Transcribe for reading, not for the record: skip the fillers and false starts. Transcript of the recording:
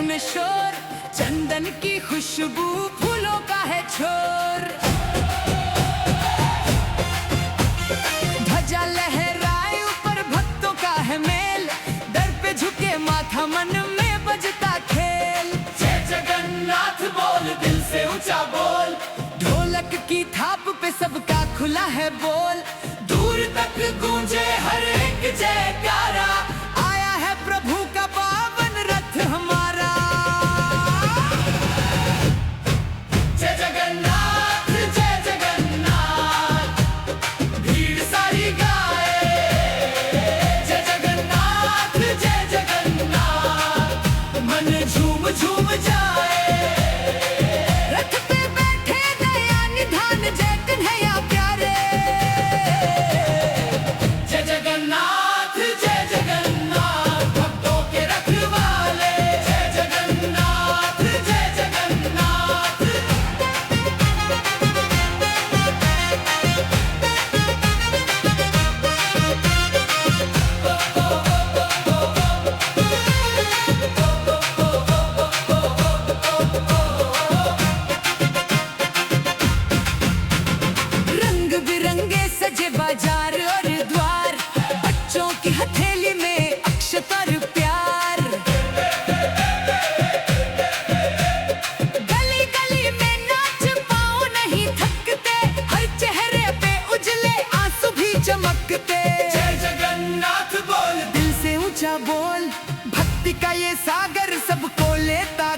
में शोर, चंदन की खुशबू, फूलों का है छोर। ध्वजा लहराए ऊपर, भक्तों का है मेल, दर पे झुके माथा, मन में बजता खेल। जय जगन्नाथ बोल, दिल से ऊंचा बोल, ढोलक की थाप पे सबका खुला है बोल। दूर तक गूंजे हर एक जयकारा, आया है प्रभु का पावन रथ हमारा। जय जगन्नाथ जय जगन्नाथ, भीड़ सारी गाए। जय जगन्नाथ जय जगन्नाथ, मन झूम झूम जाए। रथ पे बैठे दया निधान, जय कन्हैया प्यारे। जय जगन्नाथ जय जगन्नाथ, भक्तों के रखवाले। जय जगन्नाथ जय जगन्नाथ। रंग बिरंगे सजे बाजार और द्वार, बच्चों की हथेली में अक्षत और प्यार। गली गली में नाच, पाँव नहीं थकते, हर चेहरे पे उजले आंसू भी चमकते। जय जगन्नाथ बोल, दिल से ऊंचा बोल, भक्ति का ये सागर सबको लेता